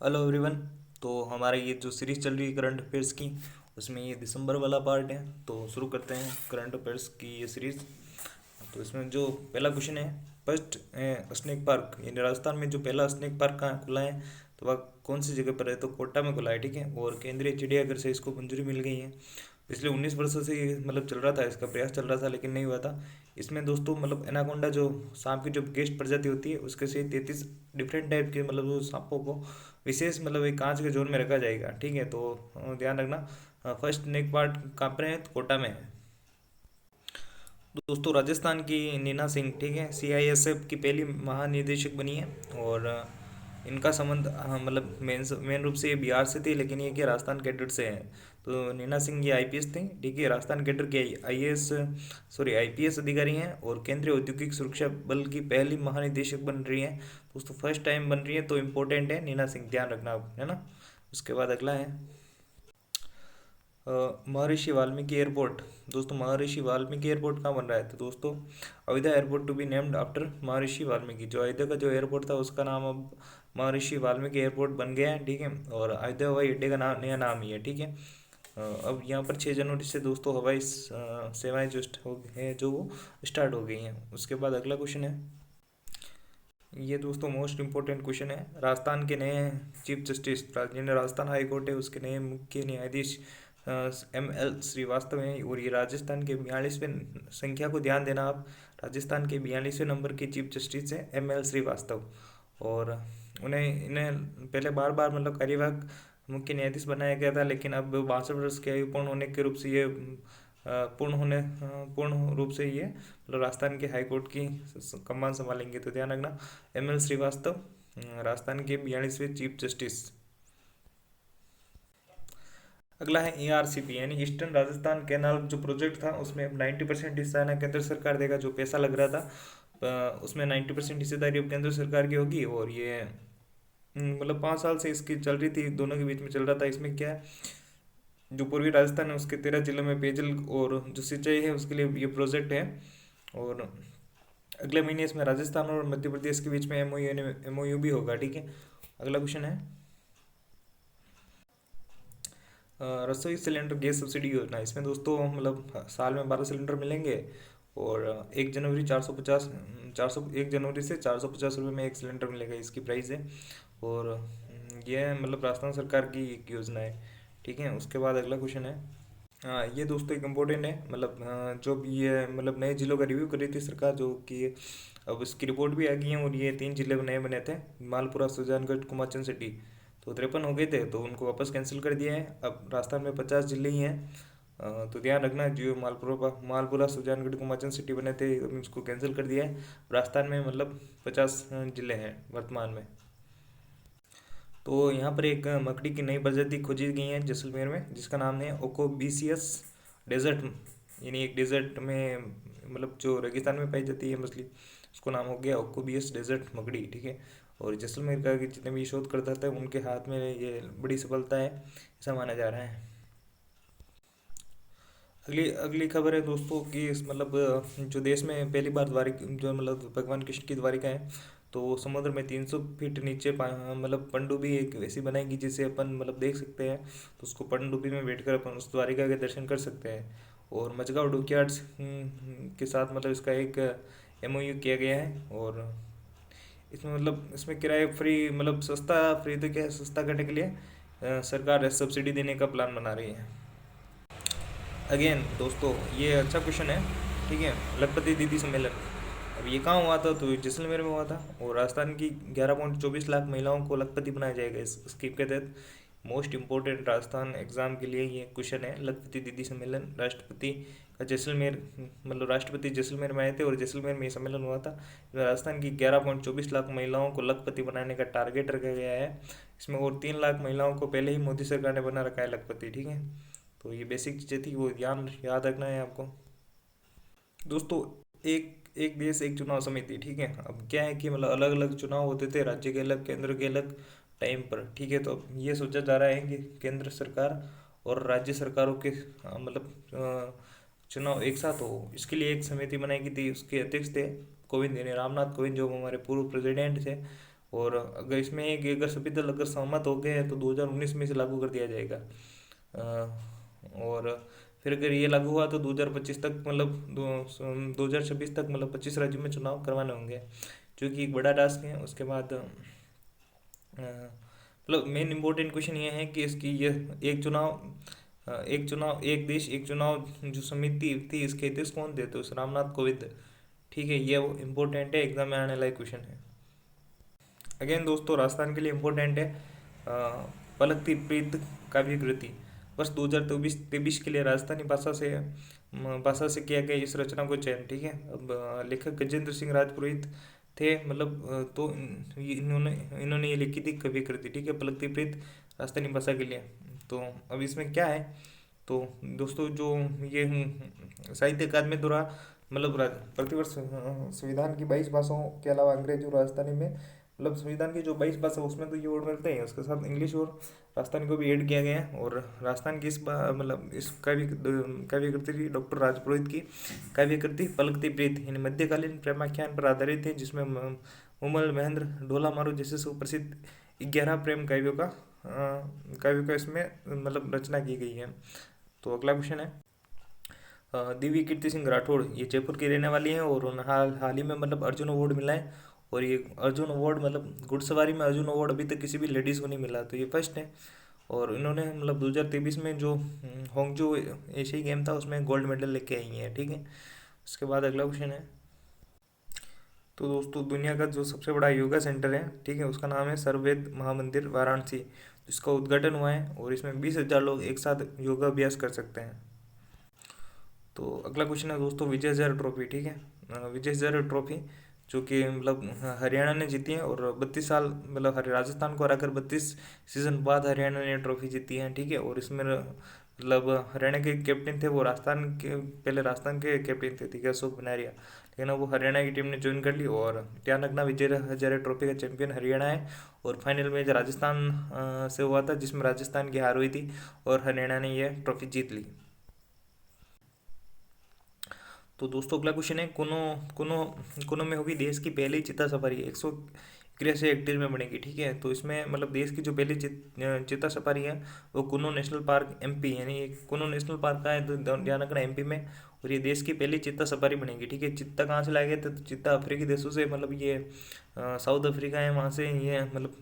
Hello everyone. तो हमारी ये जो सीरीज चल रही है करंट अफेयर्स की, उसमें ये दिसंबर वाला पार्ट है। तो शुरू करते हैं करंट अफेयर्स की ये सीरीज। तो इसमें जो पहला क्वेश्चन है, फर्स्ट स्नेक पार्क यानी राजस्थान में जो पहला स्नेक पार्क कहाँ खुला है, तो वह कौन सी जगह पर है? तो कोटा में खुला है, ठीक है। और केंद्रीय चिड़ियाघर से इसको मंजूरी मिल गई है। पिछले 19 वर्षों से ये मतलब चल रहा था, इसका प्रयास चल रहा था लेकिन नहीं हुआ था। इसमें दोस्तों मतलब एनाकोंडा जो सांप की जो गेस्ट प्रजाति होती है उसके से 33 डिफरेंट टाइप के मतलब जो सांपों को विशेष मतलब एक कांच के जोन में रखा जाएगा, ठीक है। तो ध्यान रखना। फर्स्ट नेक पार्ट कहाँ पर है? तो कोटा में है। दोस्तों राजस्थान की नीना सिंह, ठीक है, सीआईएसएफ की पहली महानिदेशक बनी है। और इनका संबंध मतलब मेन रूप से ये बिहार से थी, लेकिन ये कि राजस्थान कैडर से है। तो नीना सिंह ये आईपीएस थी, ठीक है, राजस्थान कैडर के आईएएस सॉरी आईपीएस अधिकारी हैं और केंद्रीय औद्योगिक सुरक्षा बल की पहली महानिदेशक बन रही है। दोस्तों फर्स्ट टाइम बन रही है, तो इम्पोर्टेंट है नीना सिंह, ध्यान रखना आप, है ना। उसके बाद अगला है महर्षि वाल्मीकि एयरपोर्ट। दोस्तों महर्षि वाल्मीकि एयरपोर्ट कहाँ बन रहा है? तो दोस्तों Ayodhya airport to be named after Maharishi Valmiki. जो अयोध्या का जो एयरपोर्ट था उसका नाम अब महर्षि वाल्मीकि एयरपोर्ट बन गया है, ठीक है। और अयोध्या हवाई अड्डे का नाम नया नाम ही है, ठीक है। अब यहाँ पर 6 जनवरी से दोस्तों हवाई सेवाएं जो हो है जो वो स्टार्ट हो गई हैं। उसके बाद अगला क्वेश्चन है, ये दोस्तों मोस्ट इम्पोर्टेंट क्वेश्चन है। राजस्थान के नए चीफ जस्टिस, जिन्हें राजस्थान हाई कोर्ट है उसके नए मुख्य न्यायाधीश एम एल श्रीवास्तव हैं। और ये राजस्थान के 42वें, संख्या को ध्यान देना आप, राजस्थान के 42वें नंबर के चीफ जस्टिस हैं एम एल श्रीवास्तव। और उन्हें इन्हें पहले बार बार मतलब कार्यवाहक मुख्य न्यायाधीश बनाया गया था, लेकिन अब 62 वर्ष की आयु पूर्ण होने के रूप से ये पूर्ण रूप से ये मतलब राजस्थान के हाई कोर्ट की कमान संभालेंगे। तो ध्यान रखना एम एल श्रीवास्तव राजस्थान के 42वें चीफ जस्टिस। अगला है ईआरसीपी यानी ईस्टर्न राजस्थान कैनाल जो प्रोजेक्ट था, उसमें अब 90% हिस्सा है ना केंद्र सरकार देगा। जो पैसा लग रहा था उसमें 90% हिस्सेदारी अब केंद्र सरकार की होगी। और ये मतलब 5 साल से इसकी चल रही थी, दोनों के बीच में चल रहा था। इसमें क्या है, जो पूर्वी राजस्थान है उसके 13 जिलों में पेयजल और जो सिंचाई है उसके लिए ये प्रोजेक्ट है। और अगले महीने इसमें राजस्थान और मध्य प्रदेश के बीच में एमओयू भी होगा, ठीक है। अगला क्वेश्चन है रसोई सिलेंडर गैस सब्सिडी योजना। इसमें दोस्तों मतलब साल में 12 सिलेंडर मिलेंगे। और 1 जनवरी 450 1 जनवरी से 450 रुपये में एक सिलेंडर मिलेगा, इसकी प्राइस है। और ये मतलब राजस्थान सरकार की एक योजना है, ठीक है। उसके बाद अगला क्वेश्चन है, हाँ ये दोस्तों एक इम्पोर्टेंट है। मतलब जो भी ये मतलब नए जिलों का रिव्यू कर रही थी सरकार, जो कि अब इसकी रिपोर्ट भी आ गई है। और ये 3 जिले नए बने थे, मालपुरा, सुजानगढ़, कुमाचन सिटी। तो 53 हो गए थे, तो उनको वापस कैंसिल कर दिया है। अब राजस्थान में 50 जिले ही हैं। तो ध्यान रखना, जो मालपुरा सुजानगढ़ कुमाचन सिटी बने थे अब उसको कैंसिल कर दिया है। राजस्थान में मतलब 50 जिले हैं वर्तमान में। तो यहाँ पर एक मकड़ी की नई प्रजाति खोजी गई है जैसलमेर में, जिसका नाम है ओकोबीसियस डेजर्ट। यानी एक डेजर्ट में मतलब जो रेगिस्तान में पाई जाती है मछली, उसको नाम हो गया ओकोबियस डेजर्ट मकड़ी, ठीक है। और जैसलमेर का कि जितने भी शोधकर्ता थे उनके हाथ में ये बड़ी सफलता है, ऐसा माना जा रहा है। अगली अगली खबर है दोस्तों कि मतलब जो देश में पहली बार द्वारिका जो मतलब भगवान कृष्ण की द्वारिका है, तो समुद्र में 300 फीट नीचे मतलब पनडुब्बी एक वैसी बनाएगी जिसे अपन मतलब देख सकते हैं। तो उसको पनडुब्बी में बैठकर अपन उस द्वारिका के दर्शन कर सकते हैं। और मझगांव डॉकयार्ड्स के साथ मतलब इसका एक एमओयू किया गया है। और इसमें मतलब इसमें किराए फ्री मतलब सस्ता, फ्री तो क्या है, सस्ता करने के लिए सरकार सब्सिडी देने का प्लान बना रही है। अगेन दोस्तों ये अच्छा क्वेश्चन है, ठीक है। लखपति दीदी सम्मेलन, अब ये कहाँ हुआ था? तो जैसलमेर में हुआ था। और राजस्थान की 11.24 लाख महिलाओं को लखपति बनाया जाएगा इस स्कीम के तहत। मोस्ट इम्पोर्टेंट राजस्थान एग्जाम के लिए ये क्वेश्चन है, लखपति दीदी सम्मेलन। राष्ट्रपति का जैसलमेर मतलब राष्ट्रपति जैसलमेर में आए थे और जैसलमेर में ये सम्मेलन हुआ था। राजस्थान की 11.24 लाख महिलाओं को लखपति बनाने का टारगेट रखा गया है इसमें। और 3 लाख महिलाओं को पहले ही मोदी सरकार ने बना रखा है लखपति, ठीक है। तो ये बेसिक चीज़ें थी, वो ध्यान याद रखना है आपको। दोस्तों एक एक देश एक चुनाव समिति, ठीक है। अब क्या है कि मतलब अलग अलग चुनाव होते थे, राज्य के अलग केंद्र के अलग टाइम पर, ठीक है। तो अब ये सोचा जा रहा है कि केंद्र सरकार और राज्य सरकारों के मतलब चुनाव एक साथ हो, इसके लिए एक समिति बनाई गई थी। उसके अध्यक्ष थे कोविंद यानी रामनाथ कोविंद, जो हमारे पूर्व प्रेसिडेंट थे। और अगर इसमें है कि अगर सभी दल अगर सहमत हो गए हैं तो 2019 में इसे लागू कर दिया जाएगा। और फिर अगर ये लागू हुआ तो 2025 तक मतलब 2026 तक मतलब 25 राज्यों में चुनाव करवाने होंगे, जो कि एक बड़ा टास्क है। उसके बाद मतलब मेन इम्पोर्टेंट क्वेश्चन ये है कि इसकी ये एक देश एक चुनाव जो समिति थी, इसके अध्यक्ष कौन थे? तो रामनाथ कोविंद। ठीक है, ये वो इम्पोर्टेंट है, एग्जाम में आने लायक क्वेश्चन है। अगेन दोस्तों, राजस्थान के लिए इम्पोर्टेंट है पलकती प्रीत काव्य कृति। वर्ष 2023 के लिए राजस्थानी भाषा से किया गया इस रचना को चयन। ठीक है, अब लेखक गजेंद्र सिंह राजपुरोहित थे, मतलब तो इन्होंने इन्होंने ये लिखी थी कवि कृति। ठीक है, पलकती प्रीत राजस्थानी भाषा के लिए। तो अब इसमें क्या है, तो दोस्तों जो ये साहित्य अकादमी द्वारा मतलब प्रतिवर्ष संविधान की 22 भाषाओं के अलावा अंग्रेजी और राजस्थानी में मतलब संविधान की जो 22 भाषा उसमें तो ये वर्ड मिलते हैं, उसके साथ इंग्लिश और राजस्थानी को भी ऐड किया गया है। और राजस्थान की मतलब इस काव्य कृति डॉक्टर राजपुरोहित की काव्य कृति पलकती प्रीत इन मध्यकालीन प्रेमाख्यान पर आधारित है, जिसमें मुमल महेंद्र ढोला मारू जैसे सुप्रसिद्ध 11 प्रेम काव्यों का इसमें मतलब रचना की गई है। तो अगला क्वेश्चन है दिव्य कीर्ति सिंह राठौड़, ये जयपुर की रहने वाली हैं और उन्हें हाल ही में मतलब अर्जुन अवार्ड मिला है। और ये अर्जुन अवार्ड मतलब घुड़सवारी में अर्जुन अवार्ड अभी तक किसी भी लेडीज़ को नहीं मिला, तो ये फर्स्ट है। और इन्होंने मतलब 2023 में जो होंगजो एशियाई गेम था उसमें गोल्ड मेडल लेके आई हैं। ठीक है, उसके बाद अगला क्वेश्चन है, तो दोस्तों दुनिया का जो सबसे बड़ा योगा सेंटर है, ठीक है, उसका नाम है सर्ववेद महामंदिर वाराणसी, जिसका उद्घाटन हुआ है और इसमें 20,000 लोग एक साथ योगा अभ्यास कर सकते हैं। तो अगला क्वेश्चन है दोस्तों विजय हजारे ट्रॉफी। ठीक है, विजय हजारे ट्रॉफी जो कि मतलब हरियाणा ने जीती है और 32 साल मतलब राजस्थान को हराकर 32 सीजन बाद हरियाणा ने ट्रॉफी जीती है। ठीक है, और इसमें मतलब हरियाणा के कैप्टन थे वो पहले राजस्थान के कैप्टन थे, ठीक है, अशोक बनारिया, लेकिन अब वो हरियाणा की टीम ने ज्वाइन कर ली। और ध्यान रखना विजय हजारे ट्रॉफी का चैंपियन हरियाणा है और फाइनल मैच राजस्थान से हुआ था, जिसमें राजस्थान की हार हुई थी और हरियाणा ने यह ट्रॉफी जीत ली। तो दोस्तों अगला क्वेश्चन है कुनो कुनो कुनो में होगी देश की पहली चिता सफारी, 181 हेक्टेयर में बनेगी। ठीक है, तो इसमें मतलब देश की जो पहली चिता सफारी है वो कुनो नेशनल पार्क एमपी, यानी ये कुनो नेशनल पार्क का है, तो ध्यान रखना एमपी में। और ये देश की पहली चित्ता सफारी बनेगी। ठीक है, चित्ता कहाँ से लाया गया, तो चित्ता अफ्रीकी देशों से, मतलब ये साउथ अफ्रीका है, वहाँ से ये मतलब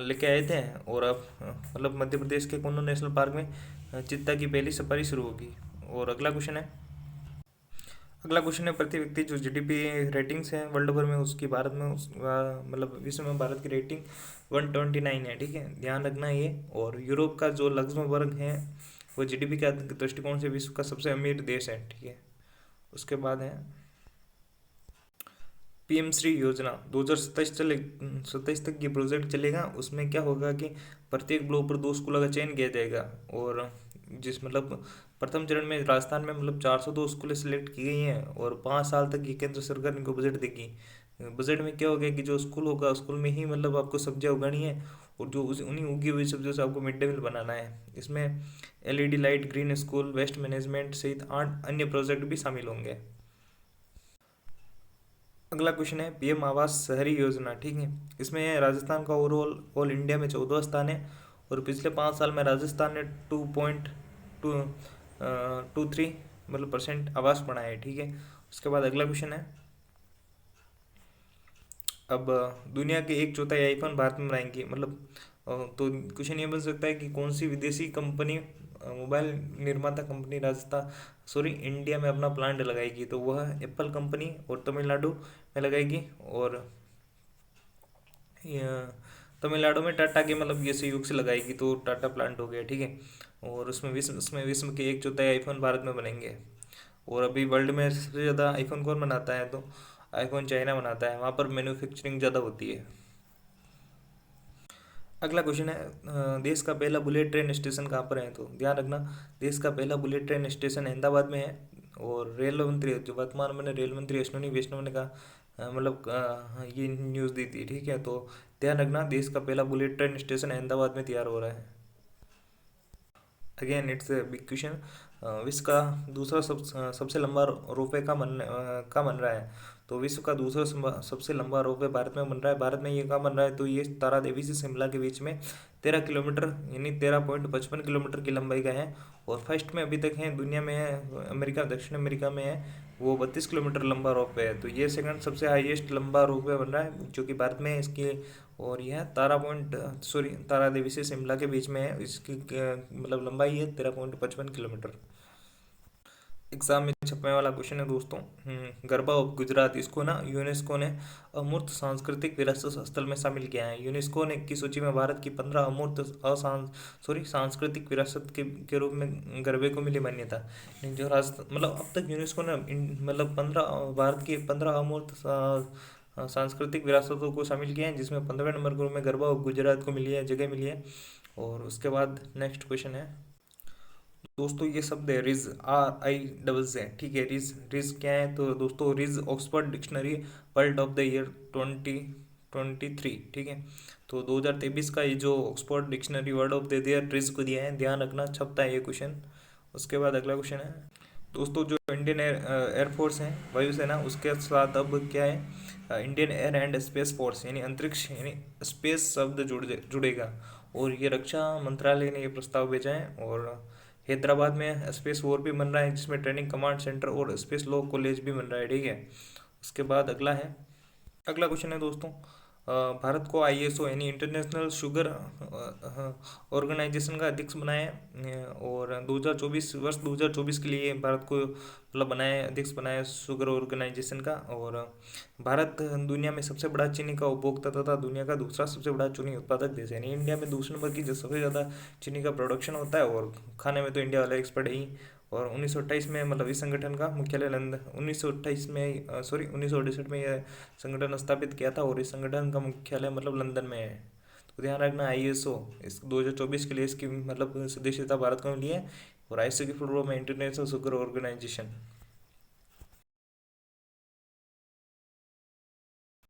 लेके आए थे। और अब मतलब मध्य प्रदेश के कुनो नेशनल पार्क में चित्ता की पहली सफारी शुरू होगी। और अगला क्वेश्चन है प्रति व्यक्ति जो जीडीपी रेटिंग्स हैं वर्ल्ड भर में, उसकी भारत में मतलब विश्व में भारत की रेटिंग 129 है। ठीक है, ध्यान रखना ये। और यूरोप का जो लक्जमबर्ग है वो जीडीपी के दृष्टिकोण से विश्व का सबसे अमीर देश है। ठीक है, उसके बाद है पीएम श्री योजना 2027 तक ये प्रोजेक्ट चलेगा। उसमें क्या होगा कि प्रत्येक ब्लॉक पर 2 स्कूलों का चयन किया जाएगा। और जिस मतलब प्रथम चरण में राजस्थान में मतलब 402 स्कूलें सेलेक्ट की गई हैं और 5 साल तक ये केंद्र सरकार इनको बजट देगी। बजट में क्या होगा कि जो स्कूल होगा स्कूल में ही मतलब आपको सब्जियां उगानी है और जो उन्हीं उगी हुई सब्जियों से आपको मिड डे मील बनाना है। इसमें LED light, green school, waste management सहित 8 अन्य प्रोजेक्ट भी शामिल होंगे। अगला क्वेश्चन है पीएम आवास शहरी योजना। ठीक है, इसमें राजस्थान का ओवरऑल ऑल इंडिया में 14वां स्थान है और पिछले 5 साल में राजस्थान ने 2.23 मतलब % आवास बनाए है। ठीक है, उसके बाद अगला क्वेश्चन है अब दुनिया के 1/4 आईफोन भारत में बनाएंगे, मतलब तो क्वेश्चन ये बन सकता है कि कौन सी विदेशी कंपनी मोबाइल निर्माता कंपनी इंडिया में अपना प्लांट लगाएगी, तो वह एप्पल कंपनी और तमिलनाडु में लगाएगी। और तमिलनाडु में टाटा के मतलब ये सहयोग से लगाएगी, तो टाटा प्लांट हो गया। ठीक है, और उसमें विश्व के 1/4 आईफोन भारत में बनेंगे। और अभी वर्ल्ड में सबसे ज़्यादा आईफोन कौन बनाता है, तो आईफोन चाइना बनाता है, वहाँ पर मैन्युफैक्चरिंग ज़्यादा होती है। अगला क्वेश्चन है देश का पहला बुलेट ट्रेन स्टेशन कहाँ पर है, तो ध्यान रखना देश का पहला बुलेट ट्रेन स्टेशन अहमदाबाद में है। और रेल मंत्री जो वर्तमान में रेल मंत्री अश्विनी वैष्णव ने कहा मतलब ये न्यूज़ दी थी। ठीक है, तो ध्यान रखना देश का पहला बुलेट ट्रेन स्टेशन अहमदाबाद में तैयार हो रहा है। Again it's a big question, विश्व का दूसरा सबसे लंबा रोपवे का बन रहा है, तो विश्व का दूसरा सबसे लंबा रोपवे भारत में बन रहा है। भारत में ये कहाँ बन रहा है, तो ये तारा देवी से शिमला के बीच में 13 किलोमीटर यानी 13.55 किलोमीटर की लंबाई का है। और फर्स्ट में अभी तक है दुनिया में है अमेरिका, दक्षिण अमेरिका में है, वो 32 किलोमीटर लंबा रोपवे है। तो ये सेकंड सबसे हाईएस्ट लंबा रोपवे बन रहा है जो कि भारत में है इसकी। और यह तारा देवी से शिमला के बीच में है। इसकी मतलब लंबाई है 13.55 किलोमीटर। एग्जाम में छपने वाला क्वेश्चन है दोस्तों। गरबा ऑफ गुजरात, इसको ना यूनेस्को ने अमूर्त सांस्कृतिक विरासत स्थल में शामिल किया है। यूनेस्को ने की सूची में भारत की 15 अमूर्त सांस्कृतिक विरासत के रूप में गरबे को मिली मान्यता। जो मतलब अब तक यूनेस्को ने मतलब 15 भारत की 15 अमूर्त सांस्कृतिक विरासतों को शामिल किया है, जिसमें 15वें नंबर में गरबा ऑफ गुजरात को मिली है, जगह मिली है। और उसके बाद नेक्स्ट क्वेश्चन है दोस्तों, ये शब्द है रिज, RIZ, ठीक है। रिज रिज क्या है, तो दोस्तों ridge Oxford dictionary world of the year 2023, ठीक है। तो 2023 का ये जो Oxford dictionary word of the year ridge को दिया है, ध्यान रखना, छपता है ये क्वेश्चन। उसके बाद अगला क्वेश्चन है दोस्तों, जो इंडियन एयरफोर्स है, वायुसेना, उसके साथ अब क्या है, Indian air and space force यानी अंतरिक्ष यानी स्पेस शब्द जुड़ेगा। और ये रक्षा मंत्रालय ने ये प्रस्ताव भेजा है। और हैदराबाद में स्पेस वॉर भी बन रहा है, जिसमें ट्रेनिंग कमांड सेंटर और स्पेस लॉ कॉलेज भी बन रहा है, ठीक है। उसके बाद अगला क्वेश्चन है दोस्तों, भारत को ISO यानी इंटरनेशनल शुगर ऑर्गेनाइजेशन का अध्यक्ष बनाया है। और 2024 के लिए भारत को मतलब अध्यक्ष बनाया शुगर ऑर्गेनाइजेशन का। और भारत दुनिया में सबसे बड़ा चीनी का उपभोक्ता तथा दुनिया का दूसरा सबसे बड़ा चीनी उत्पादक देश है। यानी इंडिया में दूसरे नंबर की जो सबसे ज़्यादा चीनी का प्रोडक्शन होता है, और खाने में तो इंडिया वाला एक्सपर्ट है ही। और 1928 में मतलब इस संगठन का मुख्यालय लंदन 1928 में 1968 में यह संगठन स्थापित किया था। और इस संगठन का मुख्यालय मतलब लंदन में है। तो ध्यान रखना ISO इस 2024 के लिए इसकी मतलब सदस्यता भारत को मिली है। और ISO की फुल फॉर्म है इंटरनेशनल शुगर ऑर्गेनाइजेशन।